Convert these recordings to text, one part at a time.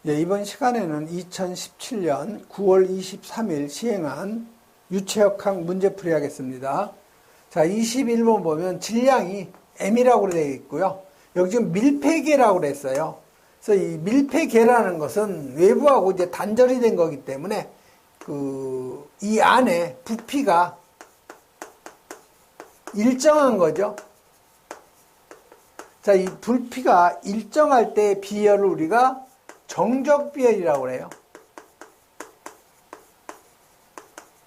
이번 시간에는 2017년 9월 23일 시행한 유체역학 문제풀이 하겠습니다. 자, 21번 보면 질량이 m이라고 되어 있고요. 여기 지금 밀폐계라고 그랬어요. 그래서 이 밀폐계라는 것은 외부하고 이제 단절이 된 거기 때문에 이 안에 부피가 일정한 거죠. 자, 이 부피가 일정할 때 비열을 우리가 정적 비열이라고 그래요.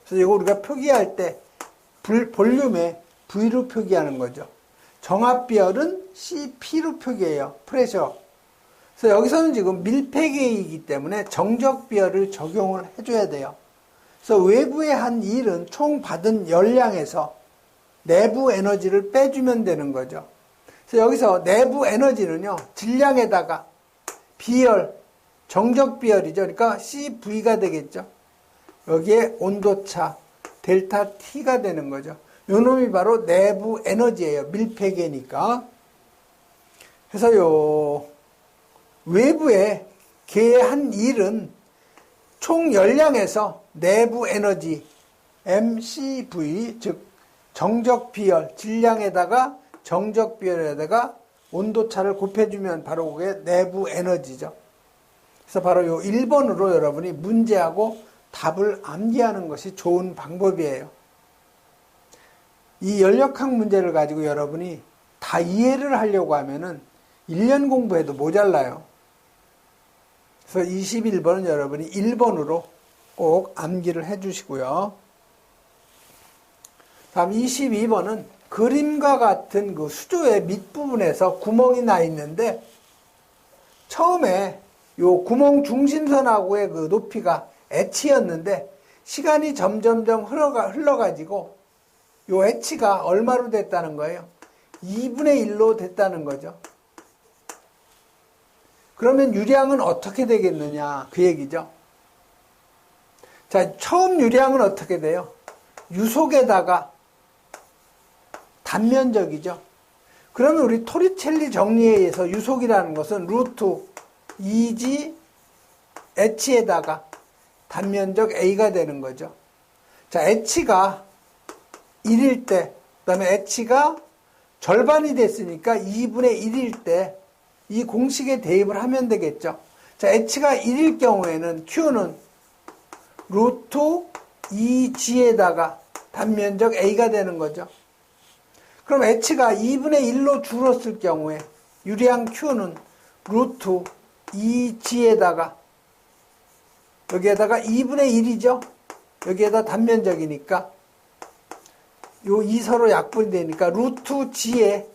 그래서 이거 우리가 표기할 때 볼륨에 V로 표기하는 거죠. 정합 비열은 CP로 표기해요. 프레셔. 그래서 여기서는 지금 밀폐계이기 때문에 정적 비열을 적용을 해줘야 돼요. 그래서 외부에 한 일은 총 받은 열량에서 내부 에너지를 빼주면 되는 거죠. 그래서 여기서 내부 에너지는요, 질량에다가 비열, 정적 비열이죠. 그러니까 CV가 되겠죠. 여기에 온도차, 델타 T가 되는 거죠. 요 놈이 바로 내부 에너지예요. 밀폐계니까. 그래서 외부에 개의 한 일은 총 열량에서 내부 에너지 MCV, 즉 정적 비열, 질량에다가 정적 비열에다가 온도차를 곱해주면 바로 그게 내부 에너지죠. 그래서 바로 요 1번으로 여러분이 문제하고 답을 암기하는 것이 좋은 방법이에요. 이 연력학 문제를 가지고 여러분이 다 이해를 하려고 하면은 1년 공부해도 모자라요. 그래서 21번은 여러분이 1번으로 꼭 암기를 해 주시고요. 다음 22번은 그림과 같은 그 수조의 밑부분에서 구멍이 나 있는데 처음에 요 구멍 중심선하고의 그 높이가 h였는데 시간이 점점점 흘러가지고 요 h가 얼마로 됐다는 거예요? 2분의 1로 됐다는 거죠. 그러면 유량은 어떻게 되겠느냐? 그 얘기죠. 자, 처음 유량은 어떻게 돼요? 유속에다가 단면적이죠. 그러면 우리 토리첼리 정리에 의해서 유속이라는 것은 루트 2g h에다가 단면적 a가 되는 거죠. 자, h가 1일 때, 그 다음에 h가 절반이 됐으니까 2분의 1일 때 이 공식에 대입을 하면 되겠죠. 자, h가 1일 경우에는 q는 루트 2g에다가 단면적 a가 되는 거죠. 그럼 h가 2분의 1로 줄었을 경우에 유량 q는 루트 2g에다가 여기에다가 2분의 1이죠. 여기에다 단면적이니까 요 2 서로 약분이 되니까 루트 g에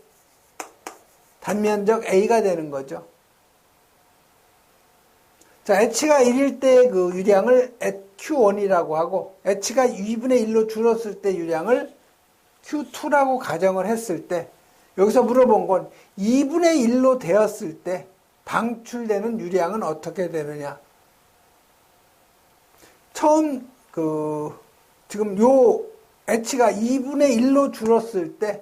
단면적 a가 되는 거죠. 자, h가 1일 때 그 유량을 q1이라고 하고 h가 2분의 1로 줄었을 때 유량을 q2라고 가정을 했을 때 여기서 물어본 건 2분의 1로 되었을 때 방출되는 유량은 어떻게 되느냐. 처음 지금 요 h가 2분의 1로 줄었을 때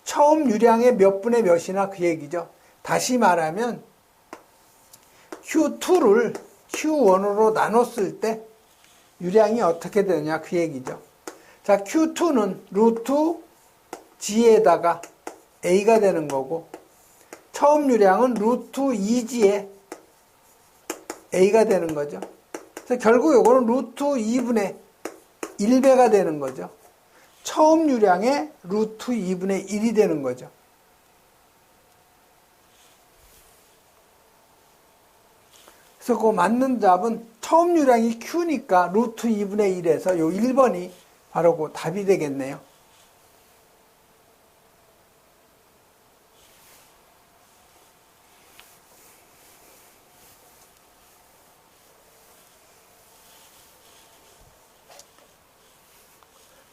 처음 유량의 몇 분의 몇이나 그 얘기죠. 다시 말하면 Q2를 Q1으로 나눴을 때 유량이 어떻게 되느냐 그 얘기죠. 자, Q2는 루트 G에다가 A가 되는 거고 처음 유량은 루트 2G에 A가 되는 거죠. 그래서 결국 요거는 루트 2분의 1배가 되는 거죠. 처음 유량의 루트 2분의 1이 되는 거죠. 그래서 그 맞는 답은 처음 유량이 Q니까 루트 2분의 1에서 요 1번이 바로 그 답이 되겠네요.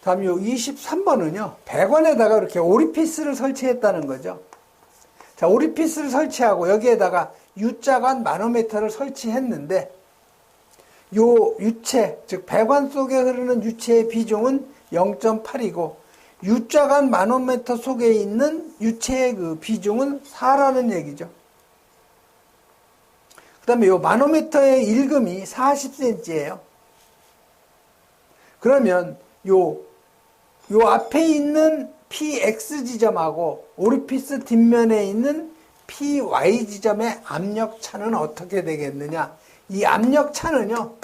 다음 요 23번은요. 배관에다가 이렇게 오리피스를 설치했다는 거죠. 자, 오리피스를 설치하고 여기에다가 U자관 마노메터를 설치했는데 요 유체, 즉 배관 속에 흐르는 유체의 비중은 0.8이고 U자관 마노메터 속에 있는 유체의 그 비중은 4라는 얘기죠. 그 다음에 요 마노미터의 일금이 40cm예요. 그러면 요 앞에 있는 PX 지점하고 오리피스 뒷면에 있는 PY 지점의 압력차는 어떻게 되겠느냐. 이 압력차는요,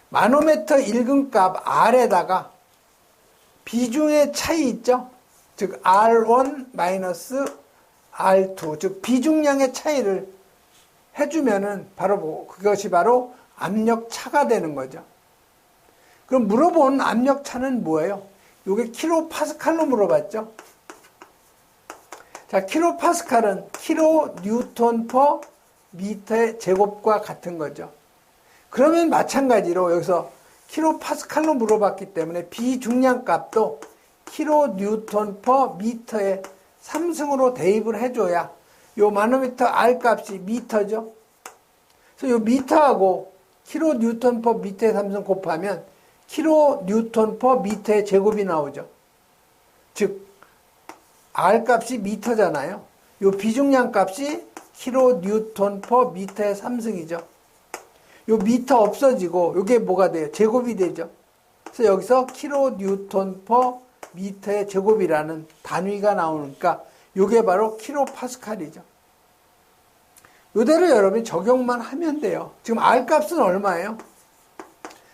마노미터 일근값 R에다가 비중의 차이 있죠? 즉 R1 R2, 즉 비중량의 차이를 해주면은 그것이 바로 압력차가 되는 거죠. 그럼 물어본 압력차는 뭐예요? 이게 킬로파스칼로 물어봤죠. 자, 킬로파스칼은 킬로 뉴턴 퍼 미터의 제곱과 같은 거죠. 그러면 마찬가지로 여기서 킬로파스칼로 물어봤기 때문에 비중량 값도 킬로 뉴턴 퍼 미터의 3승으로 대입을 해줘야 요 마노미터 R 값이 미터죠. 그래서 요 미터하고 킬로 뉴턴 퍼 미터의 3승 곱하면 킬로 뉴턴 퍼 미터의 제곱이 나오죠. 즉 R 값이 미터잖아요. 요 비중량 값이 킬로 뉴턴 퍼 미터의 3승이죠. 요 미터 없어지고 요게 뭐가 돼요? 제곱이 되죠. 그래서 여기서 킬로 뉴턴 퍼 미터의 제곱이라는 단위가 나오니까 요게 바로 킬로파스칼이죠. 요대로 여러분이 적용만 하면 돼요. 지금 R 값은 얼마예요?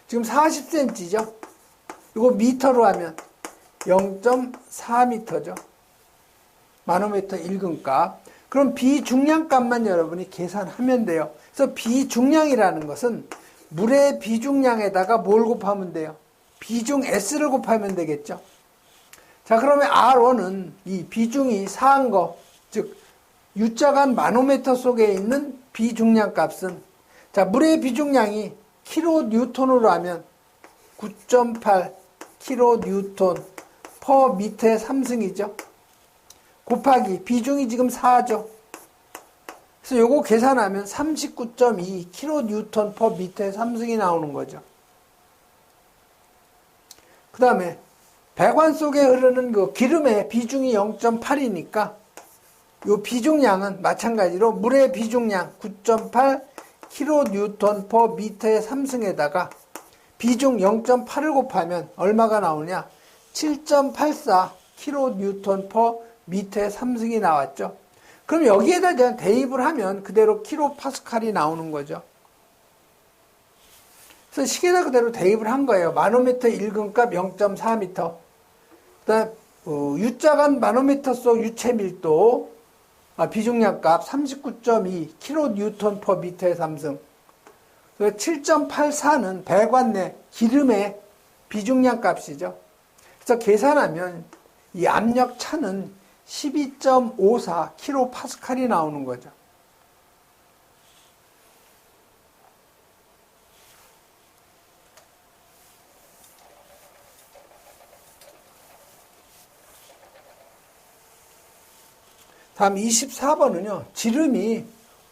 지금 40cm죠. 이거 미터로 하면 0.4m죠. 마노미터 일근값. 그럼 비중량 값만 여러분이 계산하면 돼요. 그래서 비중량이라는 것은 물의 비중량에다가 뭘 곱하면 돼요? 비중 S를 곱하면 되겠죠. 자, 그러면 R1은 이 비중이 사한 거, 즉 U자간 마노미터 속에 있는 비중량 값은, 자, 물의 비중량이 킬로 뉴턴으로 하면 9.8 킬로 뉴턴 퍼 미터의 3승이죠. 곱하기 비중이 지금 4죠. 그래서 요거 계산하면 39.2 킬로 뉴턴 퍼 미터의 3승이 나오는 거죠. 그 다음에 배관 속에 흐르는 그 기름의 비중이 0.8이니까 요 비중량은 마찬가지로 물의 비중량 9.8 킬로 뉴턴 퍼 미터의 3승에다가 비중 0.8을 곱하면 얼마가 나오냐? 7.84 킬로 뉴턴 퍼 미터의 3승이 나왔죠. 그럼 여기에다 그냥 대입을 하면 그대로 킬로 파스칼이 나오는 거죠. 그래서 식에다 그대로 대입을 한 거예요. 마노미터 일근값 0.4m. 그다음 U자간 마노미터 속 유체 밀도 비중량 값 39.2 킬로 뉴턴 퍼 미터의 3승. 7.84는 배관 내 기름의 비중량 값이죠. 그래서 계산하면 이 압력 차는 12.54 킬로 파스칼이 나오는 거죠. 다음 24번은요. 지름이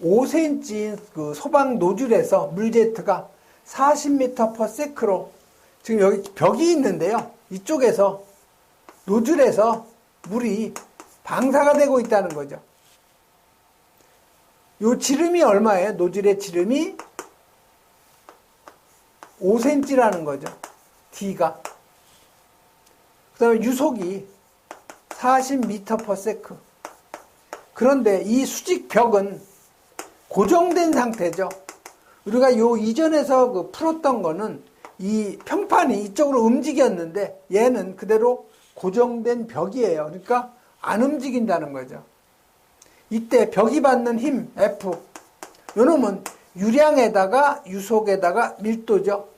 5cm인 그 소방 노즐에서 물제트가 40m/s로 지금 여기 벽이 있는데요. 이쪽에서 노즐에서 물이 방사가 되고 있다는 거죠. 요 지름이 얼마예요? 노즐의 지름이 5cm라는 거죠. D가. 그 다음에 유속이 40m/s. 그런데 이 수직벽은 고정된 상태죠. 우리가 요 이전에서 그 풀었던 거는 이 평판이 이쪽으로 움직였는데 얘는 그대로 고정된 벽이에요. 그러니까 안 움직인다는 거죠. 이때 벽이 받는 힘 F, 요놈은 유량에다가 유속에다가 밀도죠.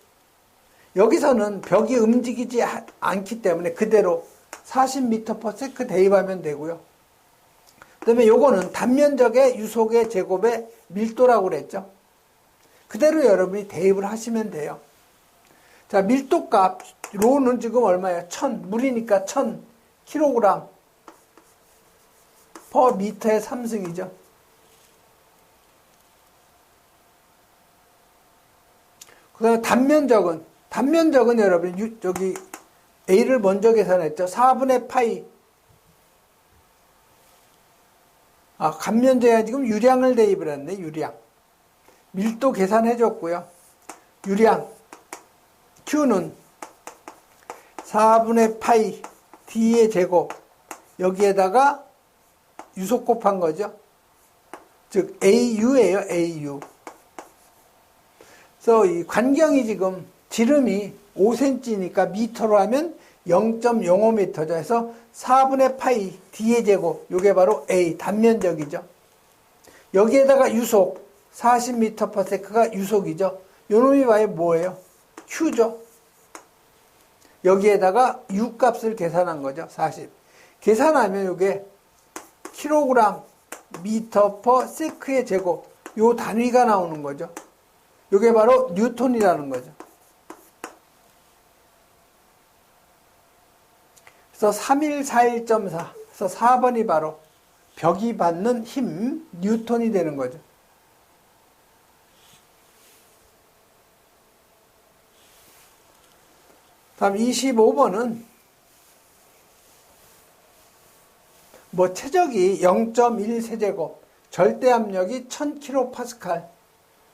여기서는 벽이 움직이지 않기 때문에 그대로 40m/s 대입하면 되고요. 그 다음에 요거는 단면적의 유속의 제곱의 밀도라고 그랬죠. 그대로 여러분이 대입을 하시면 돼요. 자, 밀도값, 로는 지금 얼마예요? 1000, 물이니까 1000kg 퍼 미터의 3승이죠. 그 다음에 단면적은 여러분, 여기 A를 먼저 계산했죠. 4분의 파이. 간면적이 지금 유량을 대입을 했네, 유량. 밀도 계산해 줬고요. 유량 Q는 4분의 파이 D의 제곱, 여기에다가 유속 곱한 거죠. 즉 AU예요. AU. 그래서 이 관경이 지금 지름이 5cm니까 미터로 하면 0.05m죠. 해서 4분의 파이 D의 제곱, 요게 바로 A, 단면적이죠. 여기에다가 유속 40m/s가 유속이죠. 요놈이 봐요 뭐예요? Q죠. 여기에다가 U 값을 계산한 거죠. 40. 계산하면 요게 킬로그램 미터 퍼 세크의 제곱, 요 단위가 나오는 거죠. 요게 바로 뉴턴이라는 거죠. 그래서 3141.4. 그래서 4번이 바로 벽이 받는 힘, 뉴턴이 되는 거죠. 다음 25번은 뭐 체적이 0.1세제곱, 절대압력이 1000kPa,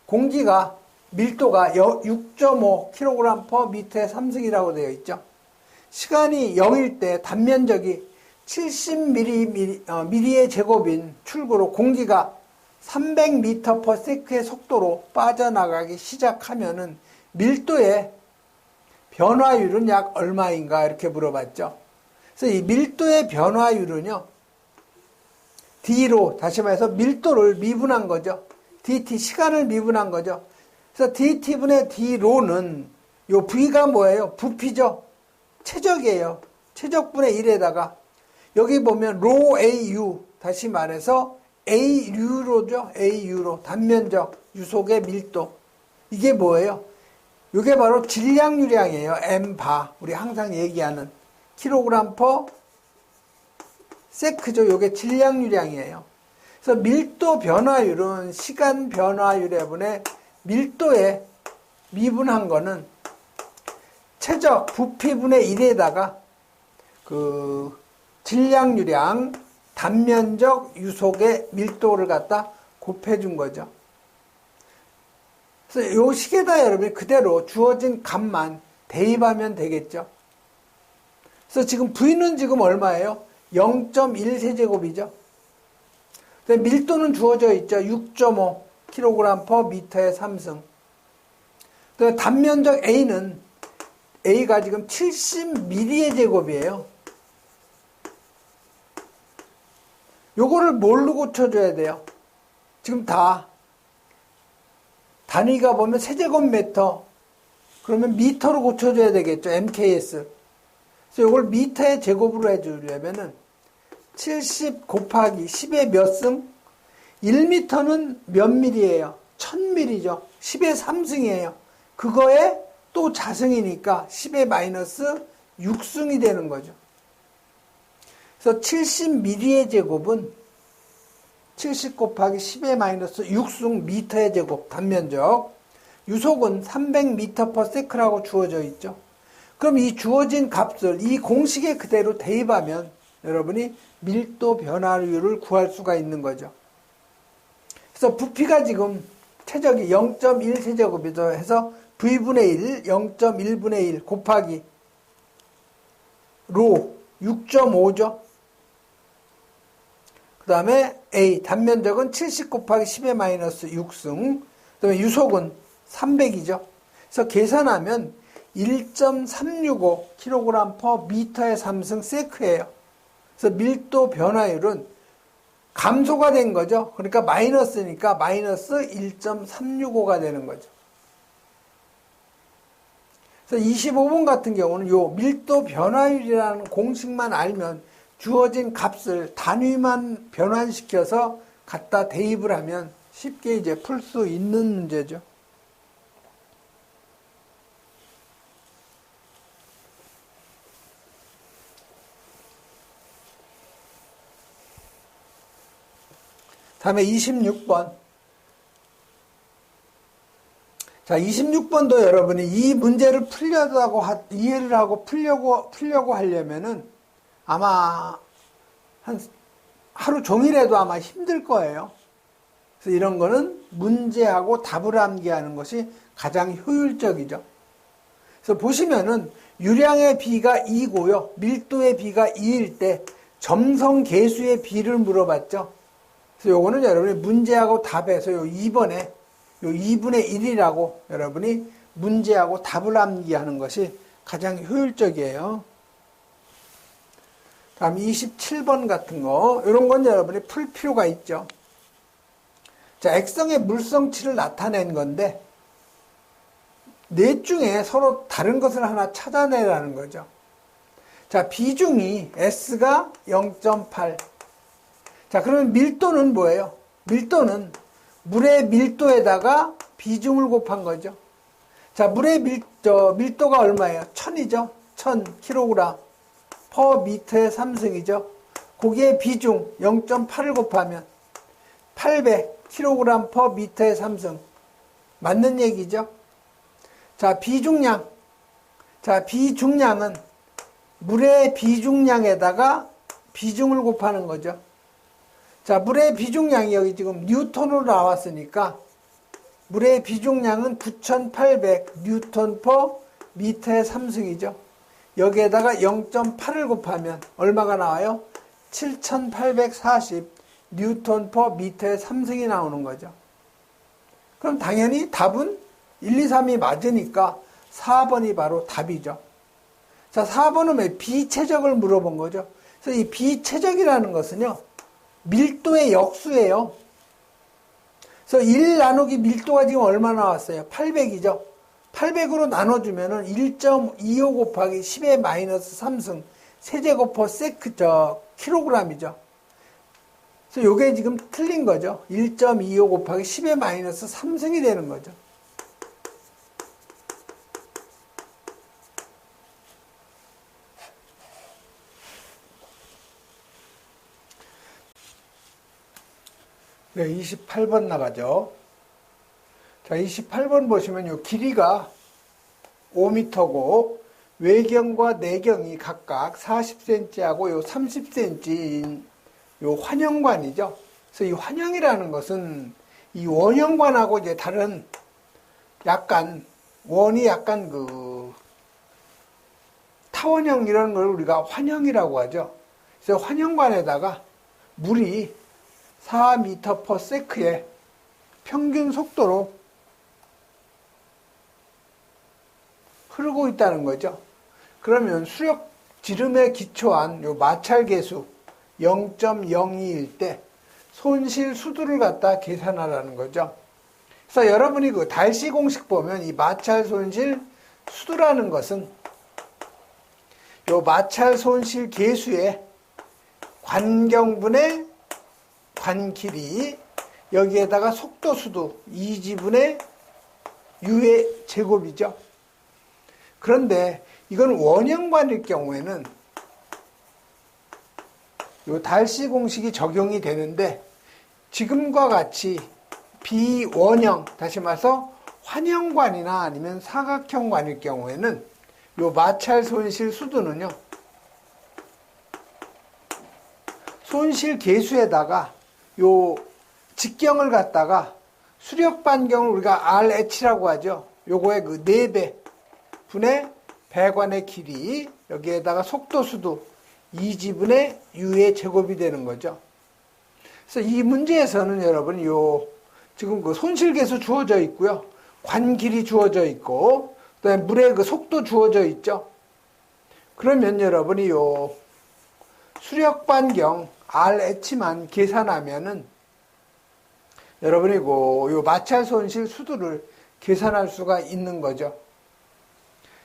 공기가 밀도가 6.5kg/m의 3승이라고 되어 있죠. 시간이 0일 때 단면적이 70mm의 제곱인 출구로 공기가 300m/s의 속도로 빠져나가기 시작하면은 밀도의 변화율은 약 얼마인가 이렇게 물어봤죠. 그래서 이 밀도의 변화율은요, D로 다시 말해서 밀도를 미분한 거죠. dt 시간을 미분한 거죠. 그래서 dt분의 d로는 요 v가 뭐예요? 부피죠. 최적이에요. 최적분의 1에다가 여기 보면 로 AU, 다시 말해서 AU로죠. AU로 단면적 유속의 밀도. 이게 뭐예요? 이게 바로 질량유량이에요. m바. 우리 항상 얘기하는 킬로그램 퍼 세크죠. 이게 질량유량이에요. 그래서 밀도 변화율은 시간 변화율에 분의 밀도에 미분한 거는 최적 부피분의 1에다가 그 질량유량 단면적 유속의 밀도를 갖다 곱해준 거죠. 그래서 이 식에다 여러분이 그대로 주어진 값만 대입하면 되겠죠. 그래서 지금 V는 지금 얼마예요? 0.1세제곱이죠. 밀도는 주어져 있죠. 6.5kg/m의 3승. 단면적 A는 A가 지금 70mm의 제곱이에요. 요거를 뭘로 고쳐줘야 돼요? 지금 다 단위가 보면 세제곱미터, 그러면 미터로 고쳐줘야 되겠죠. MKS. 그래서 요걸 미터의 제곱으로 해주려면은 70 곱하기 10의 몇 승? 1미터는 몇 밀이에요? 1000밀이죠. 10의 3승이에요. 그거에 또 자승이니까 10의 마이너스 6승이 되는 거죠. 그래서 70mm의 제곱은 70 곱하기 10의 마이너스 6승 미터의 제곱, 단면적. 유속은 300m/s라고 주어져 있죠. 그럼 이 주어진 값을 이 공식에 그대로 대입하면 여러분이 밀도 변화율을 구할 수가 있는 거죠. 그래서 부피가 지금 최적이 0.1세제곱이죠. 해서 V분의 1, 0.1분의 1 곱하기 로 6.5죠. 그 다음에 A, 단면적은 70 곱하기 10의 마이너스 6승. 그 다음에 유속은 300이죠. 그래서 계산하면 1.365kg/m의 3승 세크예요. 그래서 밀도 변화율은 감소가 된 거죠. 그러니까 마이너스니까 마이너스 1.365가 되는 거죠. 그래서 25번 같은 경우는 요 밀도 변화율이라는 공식만 알면 주어진 값을 단위만 변환시켜서 갖다 대입을 하면 쉽게 이제 풀 수 있는 문제죠. 다음에 26번. 자, 26번도 여러분이 이 문제를 이해를 하고 풀려고 하려면은 아마 한 하루 종일해도 아마 힘들 거예요. 그래서 이런 거는 문제하고 답을 암기하는 것이 가장 효율적이죠. 그래서 보시면은 유량의 비가 2고요. 밀도의 비가 2일 때 점성 계수의 비를 물어봤죠. 그래서 요거는 여러분이 문제하고 답에서 요 2번에 요 2분의 1이라고 여러분이 문제하고 답을 암기하는 것이 가장 효율적이에요. 다음 27번 같은 거, 이런 건 여러분이 풀 필요가 있죠. 자, 액성의 물성치를 나타낸 건데, 넷 중에 서로 다른 것을 하나 찾아내라는 거죠. 자, 비중이 S가 0.8. 자, 그러면 밀도는 뭐예요? 밀도는 물의 밀도에다가 비중을 곱한 거죠. 자, 물의 밀도가 얼마예요? 1000이죠? 1000kg per 미터의 3승이죠. 거기에 비중 0.8을 곱하면 800kg per 미터의 3승. 맞는 얘기죠? 자, 비중량. 자, 비중량은 물의 비중량에다가 비중을 곱하는 거죠. 자, 물의 비중량이 여기 지금 뉴턴으로 나왔으니까 물의 비중량은 9800 뉴턴 per 미터의 3승이죠. 여기에다가 0.8을 곱하면 얼마가 나와요? 7840 뉴턴 per 미터의 3승이 나오는 거죠. 그럼 당연히 답은 1, 2, 3이 맞으니까 4번이 바로 답이죠. 자, 4번은 왜 비최적을 물어본 거죠. 그래서 이 비최적이라는 것은요, 밀도의 역수예요. 그래서 1 나누기 밀도가 지금 얼마 나왔어요? 800이죠. 800으로 나눠주면은 1.25 곱하기 10의 마이너스 3승 세제곱 퍼 킬로그램이죠. 그래서 요게 지금 틀린 거죠. 1.25 곱하기 10의 마이너스 3승이 되는 거죠. 네, 28번 나가죠. 자, 28번 보시면 요 길이가 5m고 외경과 내경이 각각 40cm하고 요 30cm인 요 환영관이죠. 그래서 이 환영이라는 것은 이 원형관하고 이제 다른 약간 원이 약간 그 타원형 이런 걸 우리가 환영이라고 하죠. 그래서 환영관에다가 물이 4m/s의 평균 속도로 흐르고 있다는 거죠. 그러면 수력 지름에 기초한 요 마찰계수 0.02일 때 손실 수두를 갖다 계산하라는 거죠. 그래서 여러분이 그 달시 공식 보면 이 마찰 손실 수두라는 것은 요 마찰 손실 계수의 관경분의 관길이 여기에다가 속도수도 2지분의 u의 제곱이죠. 그런데 이건 원형관일 경우에는 요 달시 공식이 적용이 되는데 지금과 같이 비원형, 다시 말해서 환형관이나 아니면 사각형관일 경우에는 요 마찰 손실 수두는요, 손실 계수에다가 요 직경을 갖다가 수력 반경을 우리가 RH라고 하죠. 요거의 그 4배 분의 배관의 길이, 여기에다가 속도수도 2지분의 u의 제곱이 되는 거죠. 그래서 이 문제에서는 여러분 지금 그 손실계수 주어져 있고요. 관길이 주어져 있고, 그다음에 물의 그 속도 주어져 있죠. 그러면 여러분이 요 수력 반경 RH만 계산하면은 여러분이 요 마찰 손실 수두를 계산할 수가 있는 거죠.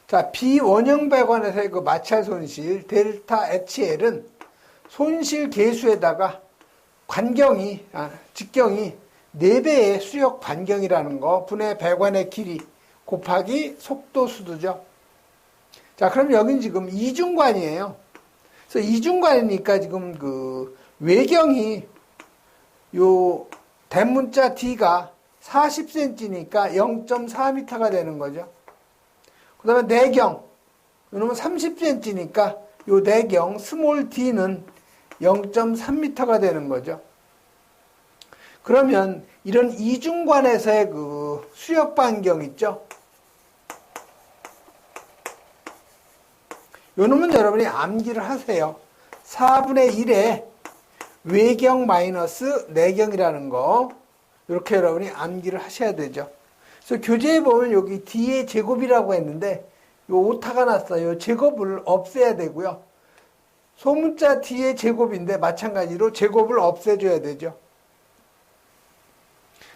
자, 비원형 배관에서의 그 마찰 손실 델타 HL은 손실 계수에다가 직경이 4배의 수력 반경이라는 거 분의 배관의 길이 곱하기 속도 수두죠. 자, 그럼 여긴 지금 이중관이에요. 그래서 이중관이니까 지금 그 외경이 요 대문자 D가 40cm니까 0.4m가 되는 거죠. 그 다음에 내경, 이놈은 30cm니까 요 내경 스몰 d는 0.3m가 되는 거죠. 그러면 이런 이중관에서의 그 수력 반경 있죠? 요 놈은 여러분이 암기를 하세요. 4분의 1에 외경 마이너스 내경이라는 거, 이렇게 여러분이 암기를 하셔야 되죠. 그래서 교재에 보면 여기 D의 제곱이라고 했는데 요 오타가 났어요. 제곱을 없애야 되고요. 소문자 D의 제곱인데 마찬가지로 제곱을 없애줘야 되죠.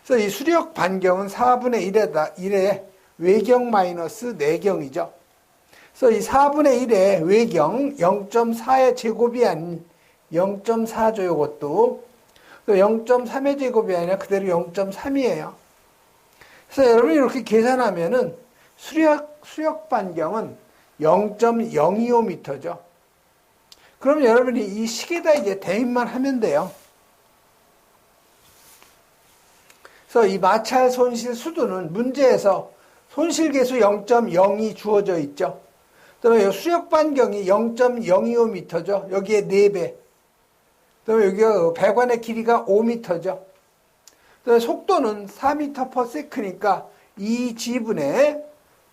그래서 이 수력 반경은 4분의 1에 외경 마이너스 내경이죠. 그래서 이 4분의 1의 외경 0.4의 제곱이 아닌 0.4죠. 이것도 0.3의 제곱이 아니라 그대로 0.3이에요. 그래서 여러분이 이렇게 계산하면은 수력 반경은 0.025m죠. 그럼 여러분이 이 식에다 이제 대입만 하면 돼요. 그래서 이 마찰 손실 수두는 문제에서 손실계수 0.02 주어져 있죠. 그다음에 수력 반경이 0.025m죠. 여기에 4배. 그다음에 여기가 배관의 길이가 5m죠. 그다음에 속도는 4m/s니까 이 지분의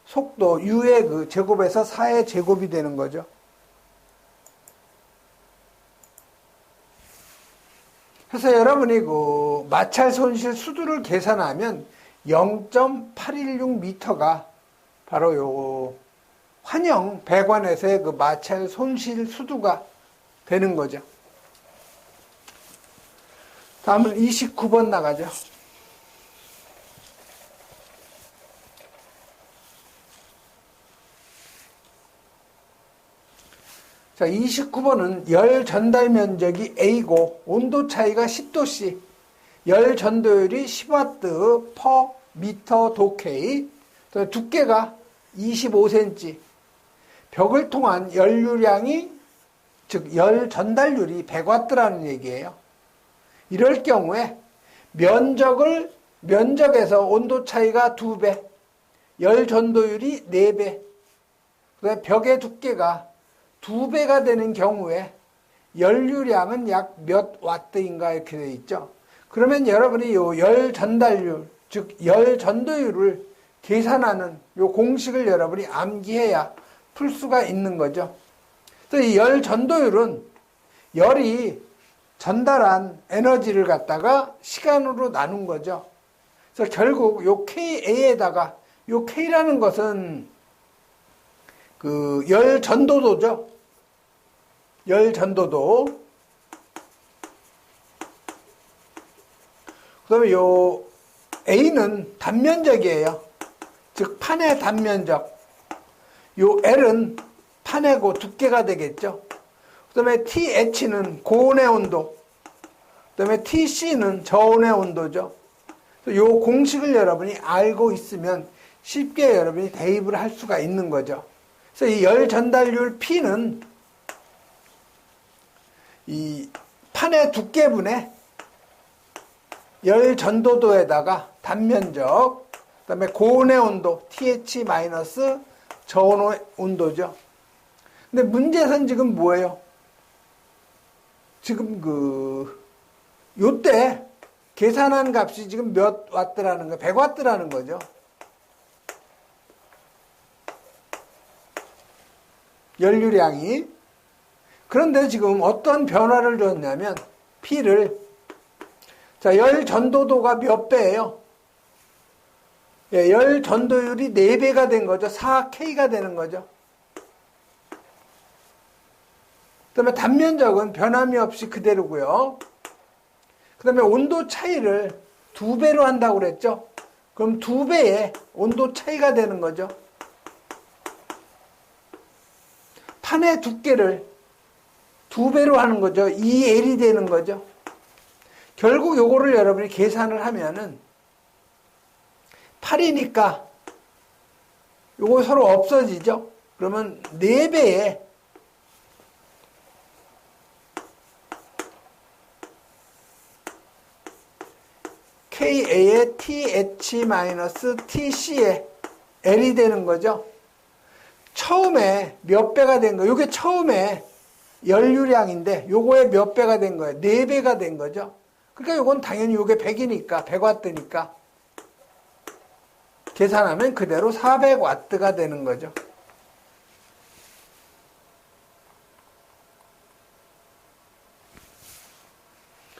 속도 u의 그 제곱에서 4의 제곱이 되는 거죠. 그래서 여러분이 그 마찰 손실 수두를 계산하면 0.816m가 바로 요 환영 배관에서의 그 마찰 손실 수두가 되는 거죠. 다음은 29번 나가죠. 자, 29번은 열 전달 면적이 A고 온도 차이가 10도씨, 열 전도율이 10W per 미터 도K, 두께가 25cm, 벽을 통한 연료량이, 즉 열 전달률이 100W라는 얘기예요. 이럴 경우에 면적에서 온도 차이가 2배, 열 전도율이 4배, 그다음에 벽의 두께가 2배가 되는 경우에 연료량은 약 몇 와트인가 이렇게 되어 있죠. 그러면 여러분이 요 열 전달률, 즉 열 전도율을 계산하는 요 공식을 여러분이 암기해야 풀 수가 있는 거죠. 그래서 이 열 전도율은 열이 전달한 에너지를 갖다가 시간으로 나눈 거죠. 그래서 결국 요 KA에다가 요 K라는 것은 그 열 전도도죠. 열 전도도. 그다음에 요 A는 단면적이에요. 즉 판의 단면적. 요 L은 판의 두께가 되겠죠. 그다음에 TH는 고온의 온도. 그다음에 TC는 저온의 온도죠. 요 공식을 여러분이 알고 있으면 쉽게 여러분이 대입을 할 수가 있는 거죠. 그래서 이 열 전달률 P는 이 판의 두께분의 열 전도도에다가 단면적, 그다음에 고온의 온도 TH 마이너스 저온의 온도죠. 근데 문제에서는 지금 뭐예요? 지금 요때 계산한 값이 지금 몇 와트라는 거, 100와트라는 거죠. 연료량이. 그런데 지금 어떤 변화를 줬냐면 P를, 자, 열 전도도가 몇 배예요? 예, 열 전도율이 4배가 된 거죠. 4K가 되는 거죠. 그 다음에 단면적은 변함이 없이 그대로고요. 그 다음에 온도 차이를 2배로 한다고 그랬죠. 그럼 2배의 온도 차이가 되는 거죠. 판의 두께를 2배로 하는 거죠. 2L이 되는 거죠. 결국 요거를 여러분이 계산을 하면은 8이니까 요거 서로 없어지죠. 그러면 4배의 KA의 TH-TC의 L이 되는 거죠. 처음에 몇 배가 된 거예요? 요게 처음에 연료량인데 요거의 몇 배가 된 거예요? 4배가 된 거죠. 그러니까 이건 당연히 이게 100이니까 100W니까 계산하면 그대로 400W가 되는 거죠.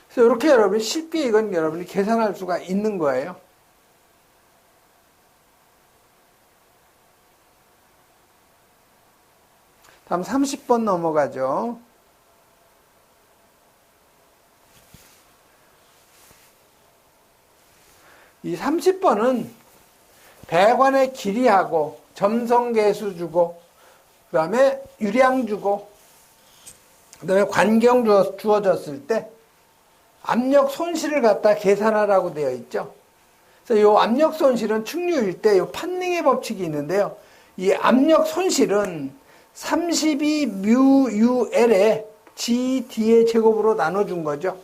그래서 이렇게 여러분이 쉽게 이건 여러분이 계산할 수가 있는 거예요. 다음 30번 넘어가죠. 이 30번은 배관의 길이하고 점성계수 주고 그 다음에 유량 주고 그 다음에 관경 주어졌을 때 압력 손실을 갖다 계산하라고 되어 있죠. 그래서 이 압력 손실은 충류일 때 이 판닝의 법칙이 있는데요. 이 압력 손실은 32μul에 GD의 제곱으로 나눠준 거죠.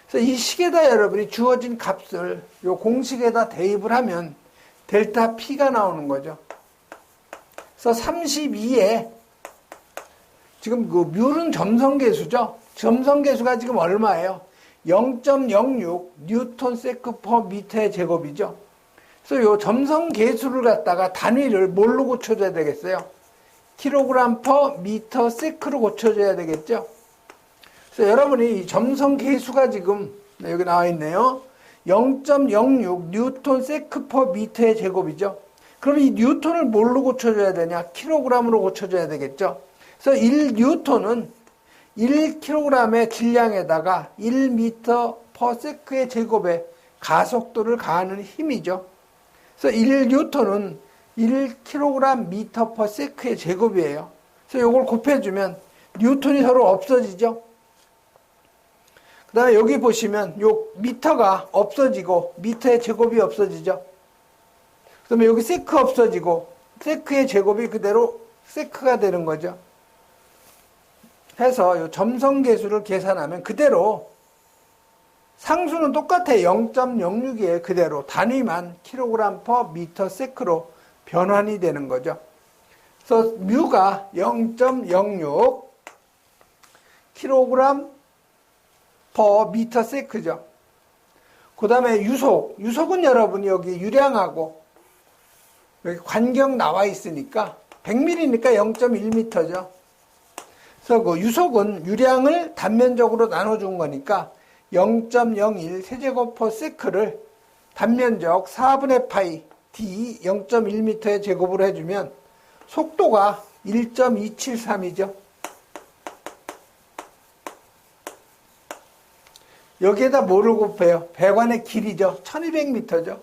그래서 이 식에다 여러분이 주어진 값을 이 공식에다 대입을 하면 델타 P가 나오는 거죠. 그래서 32에 지금 그 뮬은 점성계수죠. 점성계수가 지금 얼마예요? 0.06 뉴턴 세크 퍼 미터의 제곱이죠. 그래서 이 점성계수를 갖다가 단위를 뭘로 고쳐줘야 되겠어요? 킬로그램 퍼 미터 세크로 고쳐줘야 되겠죠. 그래서 여러분이 이 점성계수가 지금 여기 나와 있네요. 0.06 뉴턴 세크 퍼 미터의 제곱이죠. 그럼 이 뉴턴을 뭘로 고쳐줘야 되냐? 킬로그램으로 고쳐줘야 되겠죠. 그래서 1뉴턴은 1kg의 질량에다가 1m 퍼 세크의 제곱에 가속도를 가하는 힘이죠. 그래서 1뉴턴은 1kg 미터 퍼 세크의 제곱이에요. 그래서 이걸 곱해주면 뉴턴이 서로 없어지죠. 그 다음에 여기 보시면 요 미터가 없어지고 미터의 제곱이 없어지죠. 그 다음에 여기 세크 없어지고 세크의 제곱이 그대로 세크가 되는 거죠. 해서 요 점성계수를 계산하면 그대로 상수는 똑같아요. 0.06이에요. 그대로 단위만 킬로그램 퍼 미터 세크로 변환이 되는 거죠. 그래서 뮤가 0.06 킬로그램 퍼 미터 세크죠. 그 다음에 유속은 여러분이 여기 유량하고 여기 관경 나와 있으니까 100mm니까 0.1m죠. 그래서 그 유속은 유량을 단면적으로 나눠준 거니까 0.01 세제곱 퍼 세크를 단면적 4분의 파이 d 0.1m의 제곱으로 해주면 속도가 1.273이죠. 여기에다 뭐를 곱해요? 배관의 길이죠. 1200m죠.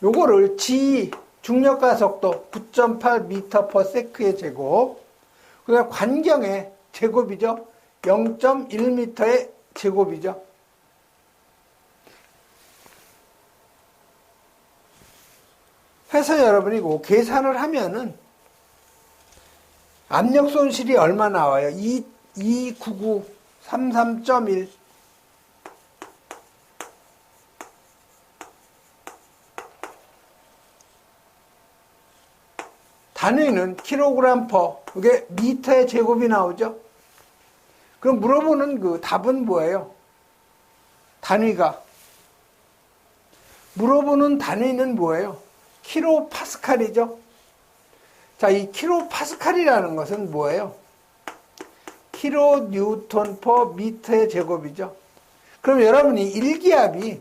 요거를 G 중력가속도 9.8m per sec의 제곱, 그 다음에 관경의 제곱이죠. 0.1m의 제곱이죠. 해서 여러분이 이거 계산을 하면은 압력 손실이 얼마 나와요? 299 33.1 단위는 킬로그램 퍼, 이게 미터의 제곱이 나오죠. 그럼 물어보는 그 답은 뭐예요? 단위가. 물어보는 단위는 뭐예요? 킬로 파스칼이죠. 자, 이 킬로 파스칼이라는 것은 뭐예요? 킬로 뉴턴 퍼 미터의 제곱이죠. 그럼 여러분이 일기압이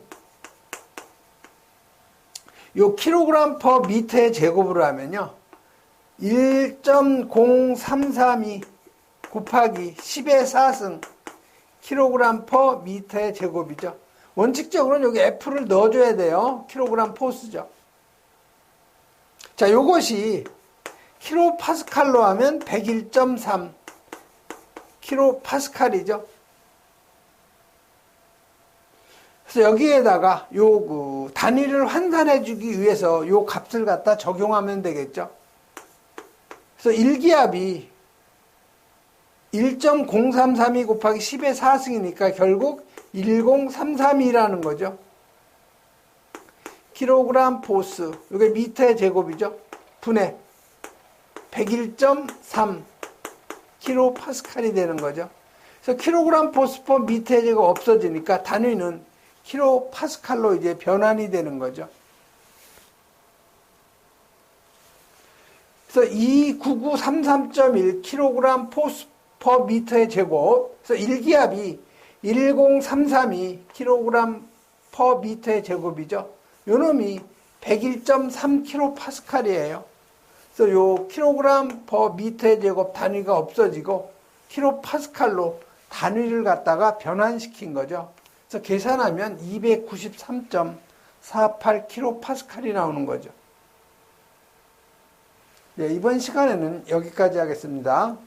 요 킬로그램 퍼 미터의 제곱으로 하면요. 1.0332 곱하기 10의 4승 킬로그램 퍼 미터의 제곱이죠. 원칙적으로는 여기 F를 넣어줘야 돼요. 킬로그램 포스죠. 자, 요것이 킬로 파스칼로 하면 101.3 킬로 파스칼이죠. 그래서 여기에다가 요 단위를 환산해주기 위해서 요 값을 갖다 적용하면 되겠죠. 그래서 일기압이 1.0332 곱하기 10의 4승이니까 결국 10332라는 거죠. 킬로그램 포스, 이게 미터의 제곱이죠. 분의 101.3 킬로 파스칼이 되는 거죠. 그래서 킬로그램 포스퍼 미터의 제곱 없어지니까 단위는 킬로파스칼로 이제 변환이 되는 거죠. 그래서 29933.1 킬로그램 포스퍼 미터의 제곱. 그래서 일기압이 10332 킬로그램 퍼 미터의 제곱이죠. 요 놈이 101.3 킬로파스칼이에요. 그래서 요 킬로그램 퍼 미터의 제곱 단위가 없어지고 킬로파스칼로 단위를 갖다가 변환시킨 거죠. 그래서 계산하면 293.48 킬로파스칼이 나오는 거죠. 네, 이번 시간에는 여기까지 하겠습니다.